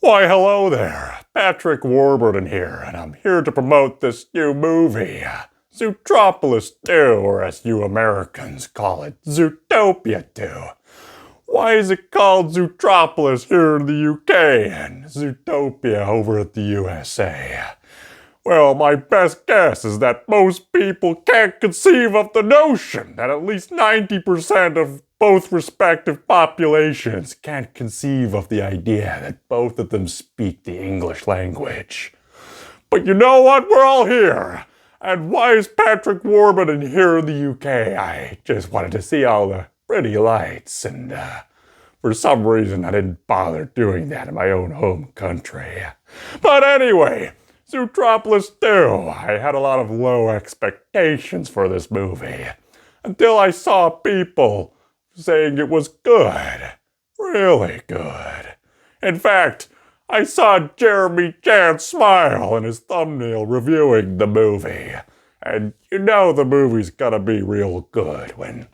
Why, hello there. Patrick Warburton here, and I'm here to promote this new movie, Zootropolis Tuu, or as you Americans call it, Zootopia Tuu. Why is it called Zootropolis here in the UK and Zootopia over at the USA? Well, my best guess is that most people can't conceive of the notion that at least 90% of both respective populations can't conceive of the idea that both of them speak the English language. But you know what? We're all here. And why is Patrick Warburton here in the UK? I just wanted to see all the pretty lights, and for some reason I didn't bother doing that in my own home country. But anyway, Zootropolis Tuu. I had a lot of low expectations for this movie until I saw people saying it was good. Really good. In fact, I saw Jeremy Chan smile in his thumbnail reviewing the movie. And you know the movie's gonna be real good when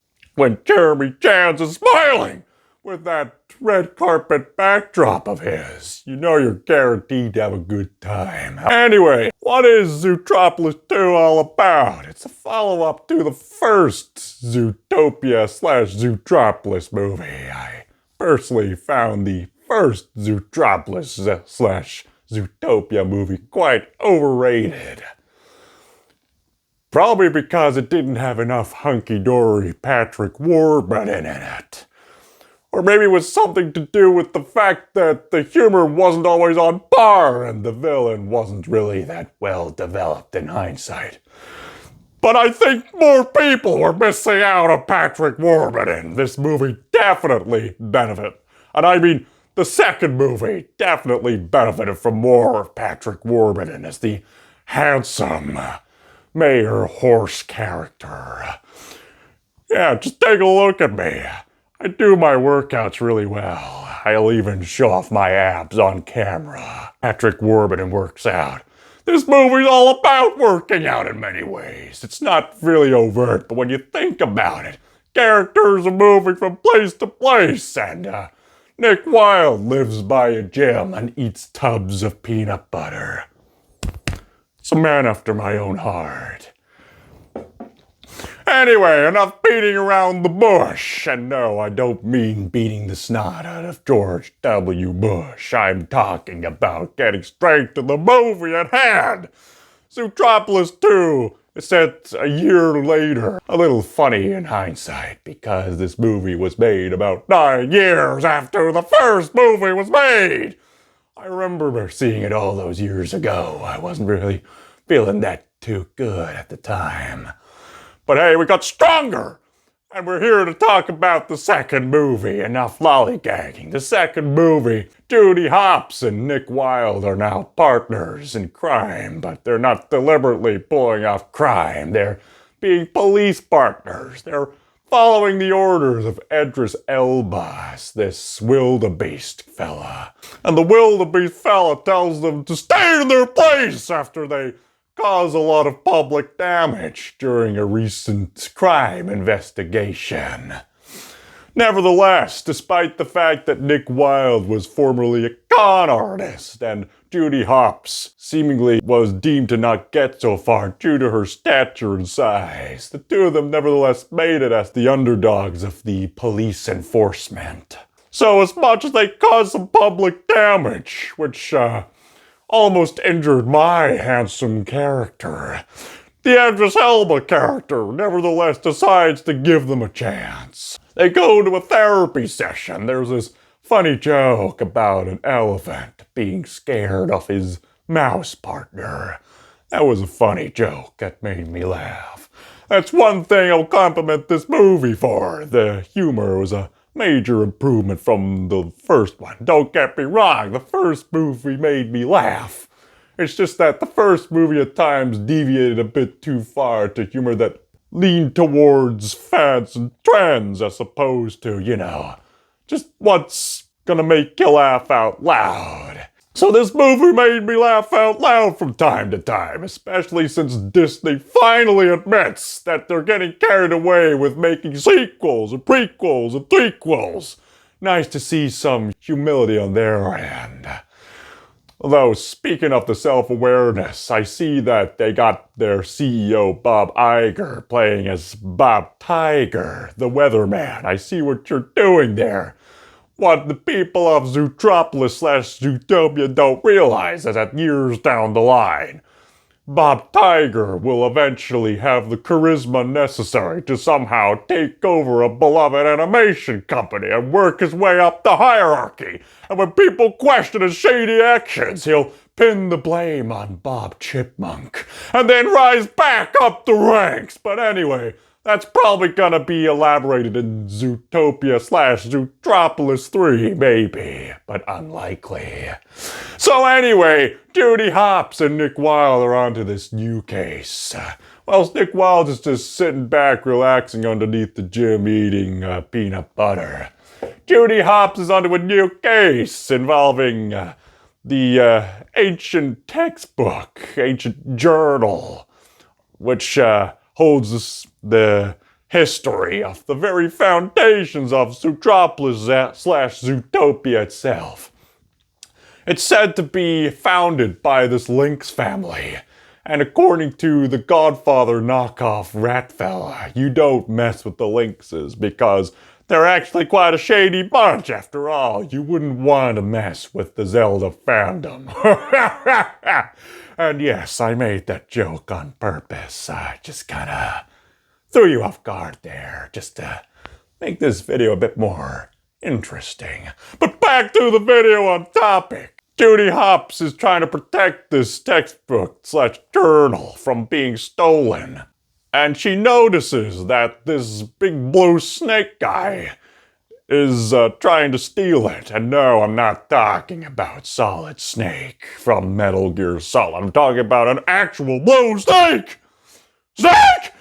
Jeremy Chan's is smiling with that red carpet backdrop of his. You know you're guaranteed to have a good time. Anyway, what is Zootropolis Tuu all about? It's a follow-up to the first Zootopia/Zootropolis movie. I personally found the first Zootropolis/Zootopia movie quite overrated. Probably because it didn't have enough hunky-dory Patrick Warburton in it. Or maybe it was something to do with the fact that the humor wasn't always on par and the villain wasn't really that well developed in hindsight. But I think more people were missing out on Patrick Warburton. This movie definitely benefited. And I mean, the second movie definitely benefited from more of Patrick Warburton as the handsome mayor horse character. Yeah, just take a look at me. I do my workouts really well. I'll even show off my abs on camera. Patrick Warburton works out. This movie's all about working out in many ways. It's not really overt, but when you think about it, characters are moving from place to place, and Nick Wilde lives by a gym and eats tubs of peanut butter. It's a man after my own heart. Anyway, enough beating around the bush. And no, I don't mean beating the snot out of George W. Bush. I'm talking about getting straight to the movie at hand. Zootropolis Tuu is set a year later. A little funny in hindsight, because this movie was made about 9 years after the first movie was made. I remember seeing it all those years ago. I wasn't really feeling that too good at the time. But hey, we got stronger! And we're here to talk about the second movie. Enough lollygagging. The second movie, Judy Hopps and Nick Wilde are now partners in crime, but they're not deliberately pulling off crime. They're being police partners. They're following the orders of Idris Elba, this wildebeest fella. And the wildebeest fella tells them to stay in their place after they cause a lot of public damage during a recent crime investigation. Nevertheless, despite the fact that Nick Wilde was formerly a con artist and Judy Hopps seemingly was deemed to not get so far due to her stature and size, the two of them nevertheless made it as the underdogs of the police enforcement. So as much as they caused some public damage, which almost injured my handsome character, the Idris Elba character nevertheless decides to give them a chance. They go to a therapy session. There's this funny joke about an elephant being scared of his mouse partner. That was a funny joke that made me laugh. That's one thing I'll compliment this movie for. The humor was a major improvement from the first one. Don't get me wrong, the first movie made me laugh. It's just that the first movie at times deviated a bit too far to humor that leaned towards fads and trends as opposed to, just what's gonna make you laugh out loud. So this movie made me laugh out loud from time to time, especially since Disney finally admits that they're getting carried away with making sequels and prequels and threequels. Nice to see some humility on their end. Although, speaking of the self-awareness, I see that they got their CEO, Bob Iger, playing as Bob Tiger, the weatherman. I see what you're doing there. What the people of Zootropolis/Zootopia don't realize is that years down the line, Bob Tiger will eventually have the charisma necessary to somehow take over a beloved animation company and work his way up the hierarchy. And when people question his shady actions, he'll pin the blame on Bob Chipmunk and then rise back up the ranks. But anyway, that's probably gonna be elaborated in Zootopia/Zootropolis 3, maybe, but unlikely. So anyway, Judy Hopps and Nick Wilde are onto this new case. Whilst Nick Wilde is just sitting back, relaxing underneath the gym, eating peanut butter, Judy Hopps is onto a new case involving the ancient textbook, ancient journal, which holds the history of the very foundations of Zootropolis/Zootopia itself. It's said to be founded by this Lynx family, and according to the Godfather knockoff rat fella, you don't mess with the Lynxes because they're actually quite a shady bunch after all. You wouldn't want to mess with the Zelda fandom. And yes, I made that joke on purpose. I just kinda threw you off guard there, just to make this video a bit more interesting. But back to the video on topic. Judy Hopps is trying to protect this textbook/journal from being stolen. And she notices that this big blue snake guy is trying to steal it. And no, I'm not talking about Solid Snake from Metal Gear Solid. I'm talking about an actual blue snake! Snake!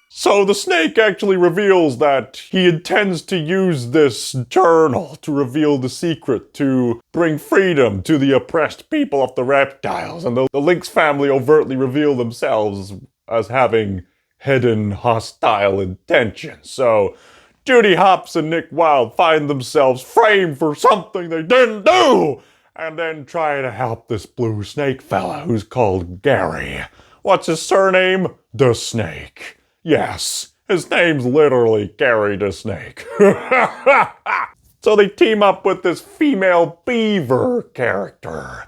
So the snake actually reveals that he intends to use this journal to reveal the secret to bring freedom to the oppressed people of the reptiles. And the Lynx family overtly reveal themselves as having hidden hostile intentions. So Judy Hopps and Nick Wilde find themselves framed for something they didn't do, and then try to help this blue snake fella who's called Gary. What's his surname? The Snake. Yes, his name's literally Gary the Snake. So they team up with this female beaver character,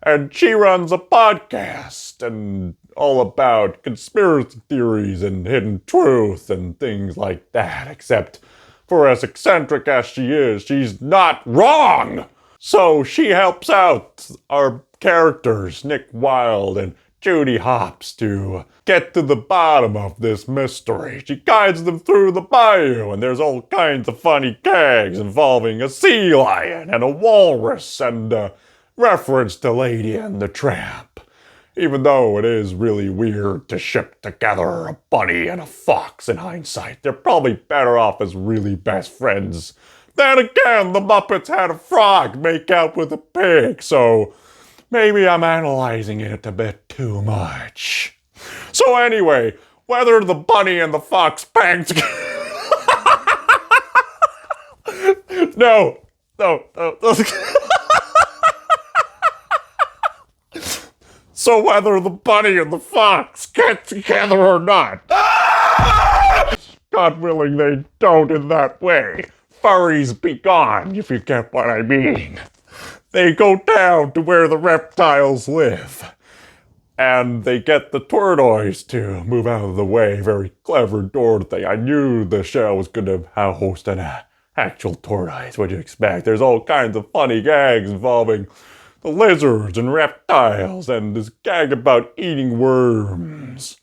and she runs a podcast and all about conspiracy theories and hidden truth and things like that, except for as eccentric as she is, she's not wrong! So she helps out our characters, Nick Wilde and Judy Hopps, to get to the bottom of this mystery. She guides them through the bayou, and there's all kinds of funny gags involving a sea lion and a walrus and a reference to Lady and the Tramp. Even though it is really weird to ship together a bunny and a fox in hindsight, they're probably better off as really best friends. Then again, the Muppets had a frog make out with a pig, so maybe I'm analyzing it a bit too much. So anyway, whether the bunny and the fox bang together... No. So whether the bunny and the fox get together or not. God willing they don't in that way. Furries be gone, if you get what I mean. They go down to where the reptiles live. And they get the tortoise to move out of the way. Very clever Dorothy. I knew the show was going to host an actual tortoise. What'd you expect? There's all kinds of funny gags involving the lizards and reptiles, and this gag about eating worms.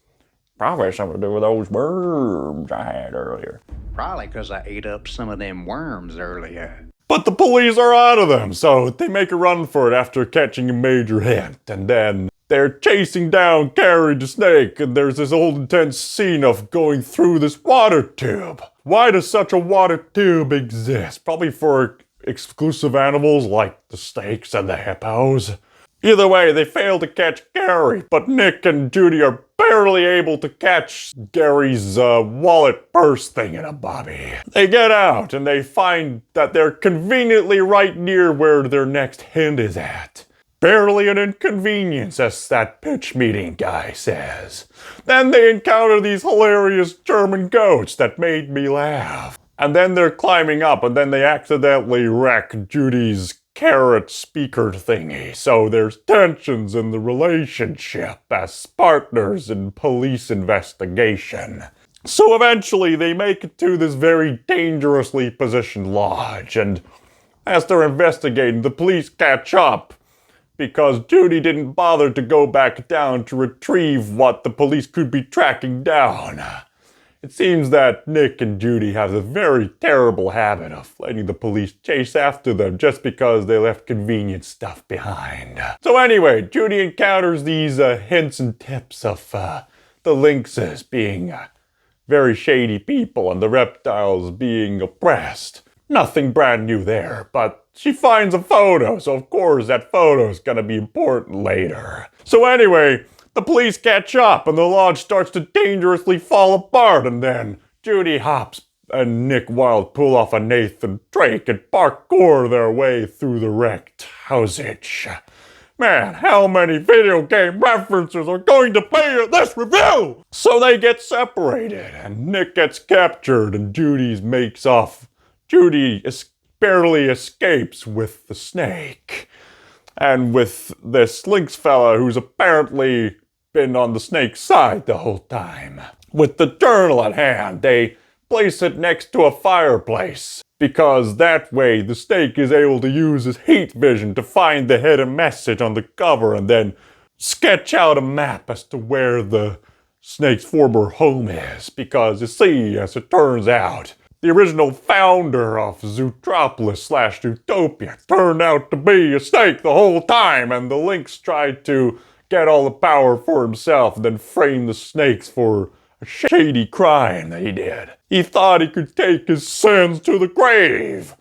Probably something to do with those worms I had earlier. Probably because I ate up some of them worms earlier. But the police are out of them, so they make a run for it after catching a major hit. And then they're chasing down Gary the Snake, and there's this old intense scene of going through this water tube. Why does such a water tube exist? Probably for exclusive animals like the snakes and the hippos. Either way, they fail to catch Gary, but Nick and Judy are barely able to catch Gary's wallet purse thing in a bobby. They get out and they find that they're conveniently right near where their next hint is at. Barely an inconvenience, as that pitch meeting guy says. Then they encounter these hilarious German goats that made me laugh. And then they're climbing up and then they accidentally wreck Judy's carrot speaker thingy. So there's tensions in the relationship as partners in police investigation. So eventually they make it to this very dangerously positioned lodge, and as they're investigating, the police catch up because Judy didn't bother to go back down to retrieve what the police could be tracking down. It seems that Nick and Judy have a very terrible habit of letting the police chase after them just because they left convenient stuff behind. So anyway, Judy encounters these hints and tips of the lynxes being very shady people and the reptiles being oppressed. Nothing brand new there, but she finds a photo, so of course that photo's gonna be important later. So anyway, the police catch up and the lodge starts to dangerously fall apart, and then Judy Hopps and Nick Wilde pull off a Nathan Drake and parkour their way through the wrecked housage. Man, how many video game references are going to be in this review? So they get separated and Nick gets captured and Judy makes off. Judy barely escapes with the snake. And with this lynx fella who's apparently been on the snake's side the whole time. With the journal at hand, they place it next to a fireplace, because that way the snake is able to use his heat vision to find the hidden message on the cover and then sketch out a map as to where the snake's former home is. Because you see, as it turns out, the original founder of Zootropolis / Zootopia turned out to be a snake the whole time, and the lynx tried to get all the power for himself and then frame the snakes for a shady crime that he did. He thought he could take his sins to the grave.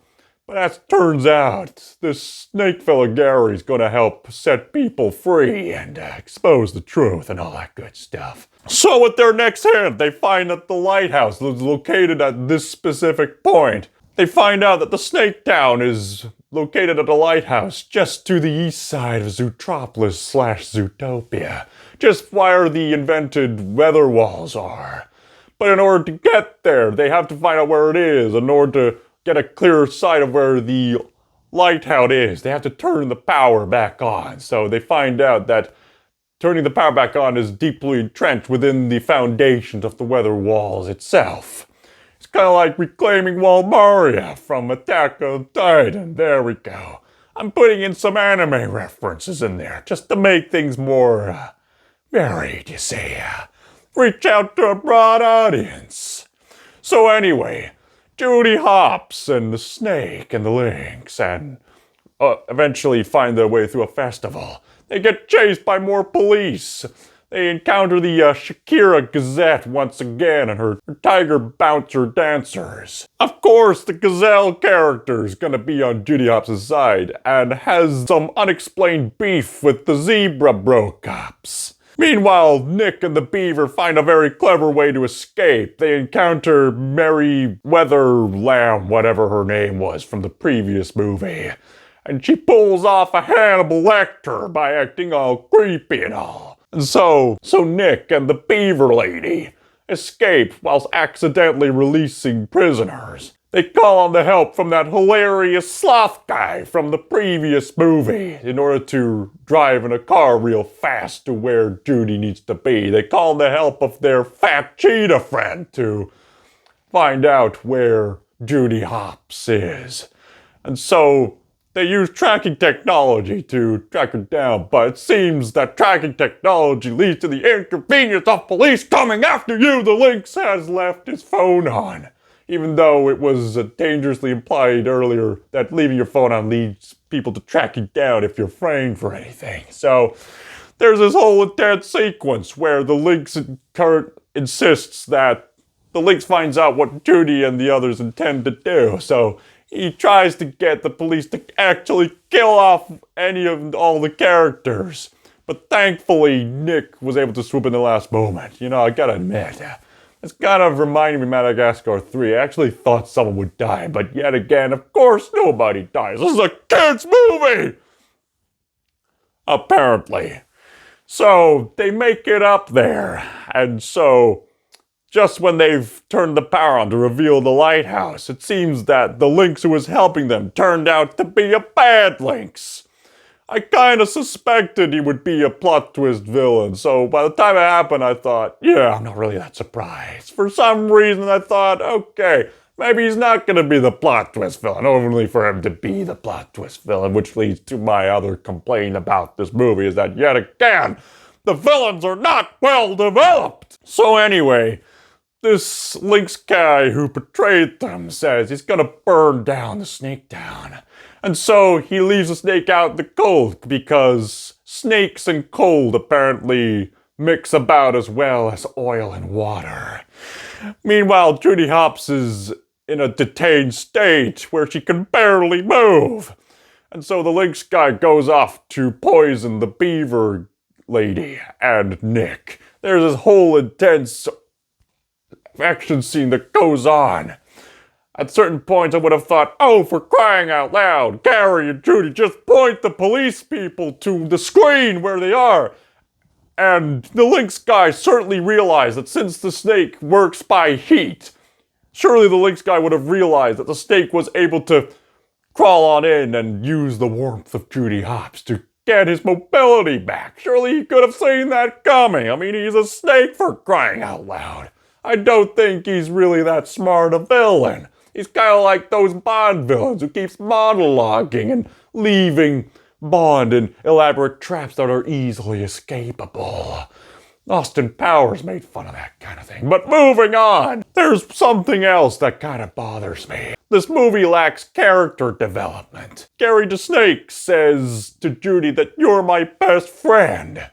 But as it turns out, this snake fella Gary's gonna help set people free and expose the truth and all that good stuff. So with their next hint, they find that the lighthouse is located at this specific point. They find out that the Snake Town is located at a lighthouse just to the east side of Zootropolis / Zootopia, just where the invented weather walls are. But in order to get there, they have to find out where it is. In order to get a clearer sight of where the lighthouse is, they have to turn the power back on. So they find out that turning the power back on is deeply entrenched within the foundations of the weather walls itself. It's kind of like reclaiming Walmaria from Attack on Titan. There we go. I'm putting in some anime references in there just to make things more varied, you see. Reach out to a broad audience. So anyway, Judy Hopps and the snake and the lynx and eventually find their way through a festival. They get chased by more police. They encounter the Shakira Gazette once again and her tiger bouncer dancers. Of course, the Gazelle character is gonna be on Judy Hopps' side and has some unexplained beef with the Zebra Bro cops. Meanwhile, Nick and the Beaver find a very clever way to escape. They encounter Mary Weatherlamb, whatever her name was from the previous movie. And she pulls off a Hannibal Lecter by acting all creepy and all. And so Nick and the Beaver Lady escape whilst accidentally releasing prisoners. They call on the help from that hilarious sloth guy from the previous movie in order to drive in a car real fast to where Judy needs to be. They call on the help of their fat cheetah friend to find out where Judy Hopps is. And so they use tracking technology to track her down, but it seems that tracking technology leads to the inconvenience of police coming after you. The lynx has left his phone on, even though it was dangerously implied earlier that leaving your phone on leads people to track you down if you're framed for anything. So there's this whole intense sequence where the lynx insists that the lynx finds out what Judy and the others intend to do. So he tries to get the police to actually kill off all the characters But thankfully, Nick was able to swoop in the last moment. You know, I gotta admit, it's kind of reminding me of Madagascar 3. I actually thought someone would die, but yet again, of course nobody dies. This is a kid's movie! Apparently. So, they make it up there, and so, just when they've turned the power on to reveal the lighthouse, it seems that the Lynx who was helping them turned out to be a bad Lynx. I kinda suspected he would be a plot twist villain, so by the time it happened I thought, yeah, I'm not really that surprised. For some reason I thought, okay, maybe he's not gonna be the plot twist villain, only for him to be the plot twist villain, which leads to my other complaint about this movie, is that yet again, the villains are not well developed! So anyway, this Lynx guy who portrayed them says he's gonna burn down the snake town. And so he leaves the snake out in the cold because snakes and cold apparently mix about as well as oil and water. Meanwhile, Judy Hopps is in a detained state where she can barely move. And so the Lynx guy goes off to poison the beaver lady and Nick. There's this whole intense action scene that goes on. At certain points I would have thought, oh, for crying out loud, Gary and Judy, just point the police people to the screen where they are. And the Lynx guy certainly realized that since the snake works by heat, surely the Lynx guy would have realized that the snake was able to crawl on in and use the warmth of Judy Hopps to get his mobility back. Surely he could have seen that coming. I mean, he's a snake, for crying out loud. I don't think he's really that smart a villain. He's kind of like those Bond villains who keeps monologuing and leaving Bond in elaborate traps that are easily escapable. Austin Powers made fun of that kind of thing. But moving on, there's something else that kind of bothers me. This movie lacks character development. Gary the Snake says to Judy that you're my best friend.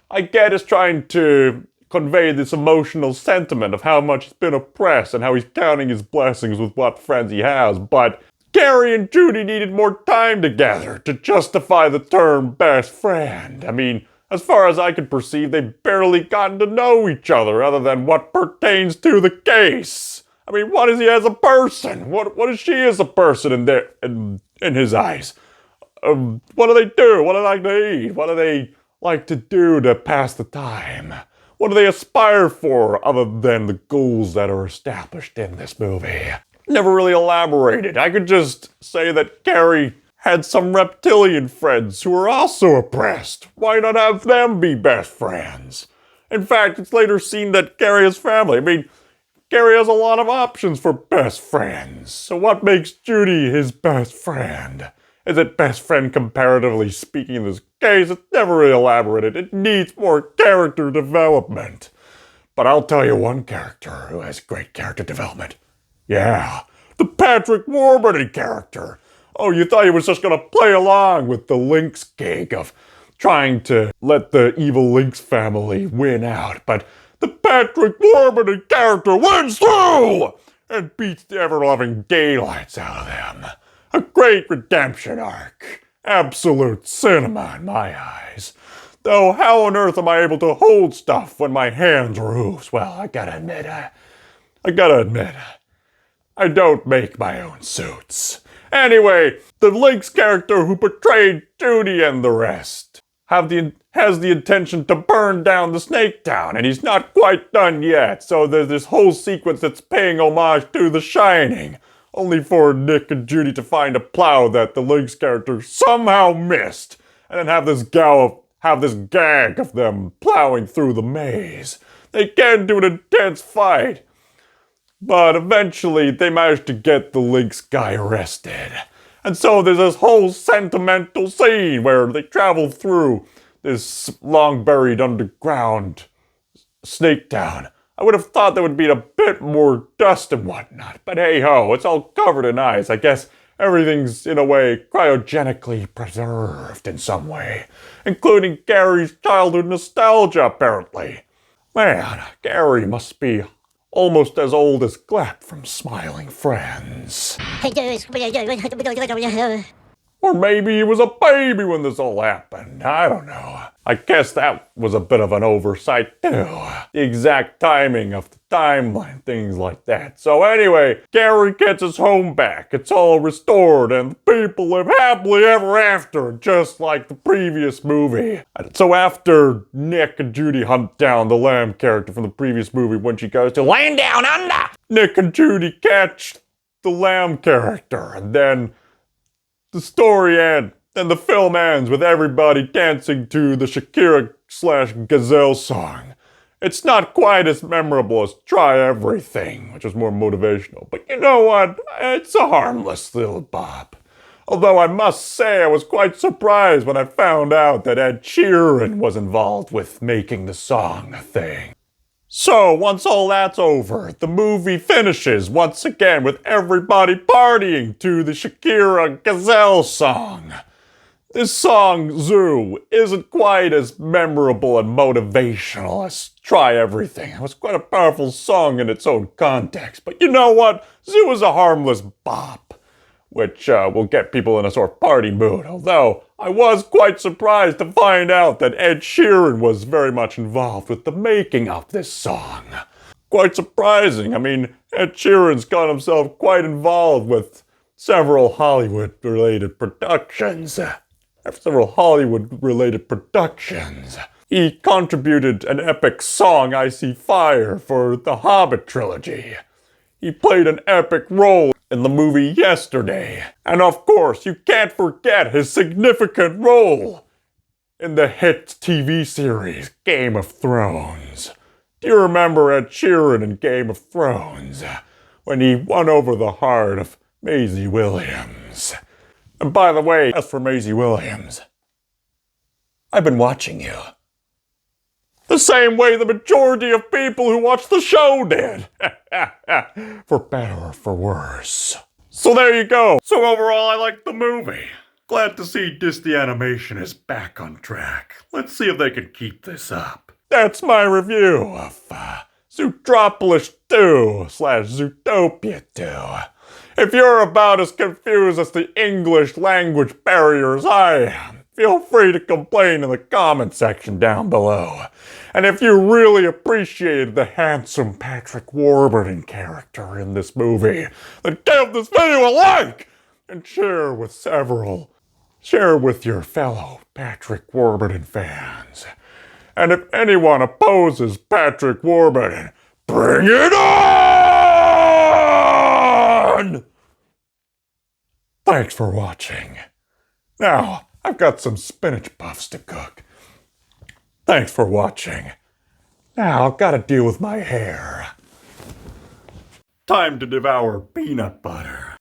I get it's trying to convey this emotional sentiment of how much he's been oppressed and how he's counting his blessings with what friends he has, but Gary and Judy needed more time together to justify the term best friend. I mean, as far as I could perceive, they've barely gotten to know each other other than what pertains to the case. I mean, what is he as a person? What is she as a person in his eyes? What do they do? What do they like to eat? What do they like to do to pass the time? What do they aspire for other than the goals that are established in this movie? Never really elaborated. I could just say that Gary had some reptilian friends who were also oppressed. Why not have them be best friends? In fact, it's later seen that Gary has family. I mean, Gary has a lot of options for best friends. So what makes Judy his best friend? Is it best friend comparatively speaking in this case? It's never really elaborated. It needs more character development. But I'll tell you one character who has great character development. Yeah, the Patrick Warburton character. Oh, you thought he was just gonna play along with the Lynx gig of trying to let the evil Lynx family win out. But the Patrick Warburton character wins through and beats the ever-loving daylights out of them. A great redemption arc. Absolute cinema in my eyes. Though how on earth am I able to hold stuff when my hands are hooves? Well, I gotta admit, I don't make my own suits. Anyway, the Lynx character who portrayed Judy and the rest has the intention to burn down the snake town, and he's not quite done yet, so there's this whole sequence that's paying homage to The Shining. Only for Nick and Judy to find a plow that the Lynx character somehow missed, and then have this gag of them plowing through the maze. They get into an intense fight, but eventually they manage to get the Lynx guy arrested. And so there's this whole sentimental scene where they travel through this long-buried underground snake town. I would have thought there would be a bit more dust and whatnot, but hey-ho, it's all covered in ice. I guess everything's, in a way, cryogenically preserved in some way, including Gary's childhood nostalgia, apparently. Man, Gary must be almost as old as Glap from Smiling Friends. Or maybe he was a baby when this all happened. I don't know. I guess that was a bit of an oversight too. The exact timing of the timeline, things like that. So anyway, Gary gets his home back. It's all restored and the people live happily ever after, just like the previous movie. So after Nick and Judy hunt down the lamb character from the previous movie when she goes to land down under, Nick and Judy catch the lamb character, and then the story ends, and the film ends with everybody dancing to the Shakira/Gazelle song. It's not quite as memorable as Try Everything, which is more motivational, but you know what? It's a harmless little bop. Although I must say I was quite surprised when I found out that Ed Sheeran was involved with making the song a thing. So, once all that's over, the movie finishes once again with everybody partying to the Shakira Gazelle song. This song, Zoo, isn't quite as memorable and motivational as Try Everything. It was quite a powerful song in its own context, but you know what? Zoo is a harmless bop, which will get people in a sort of party mood, although I was quite surprised to find out that Ed Sheeran was very much involved with the making of this song. Quite surprising. I mean, Ed Sheeran's got himself quite involved with several Hollywood-related productions. He contributed an epic song, I See Fire, for the Hobbit trilogy. He played an epic role in the movie Yesterday. And of course, you can't forget his significant role in the hit TV series Game of Thrones. Do you remember Ed Sheeran in Game of Thrones, when he won over the heart of Maisie Williams? And by the way, as for Maisie Williams, I've been watching you. The same way the majority of people who watch the show did. For better or for worse. So there you go. So overall, I like the movie. Glad to see Disney Animation is back on track. Let's see if they can keep this up. That's my review of Zootropolis Tuu / Zootropia Tuu. If you're about as confused as the English language barriers I am, feel free to complain in the comment section down below. And if you really appreciated the handsome Patrick Warburton character in this movie, then give this video a like and share with your fellow Patrick Warburton fans. And if anyone opposes Patrick Warburton, bring it on! Thanks for watching. Now, I've got some spinach puffs to cook. Thanks for watching. Now I've got to deal with my hair. Time to devour peanut butter.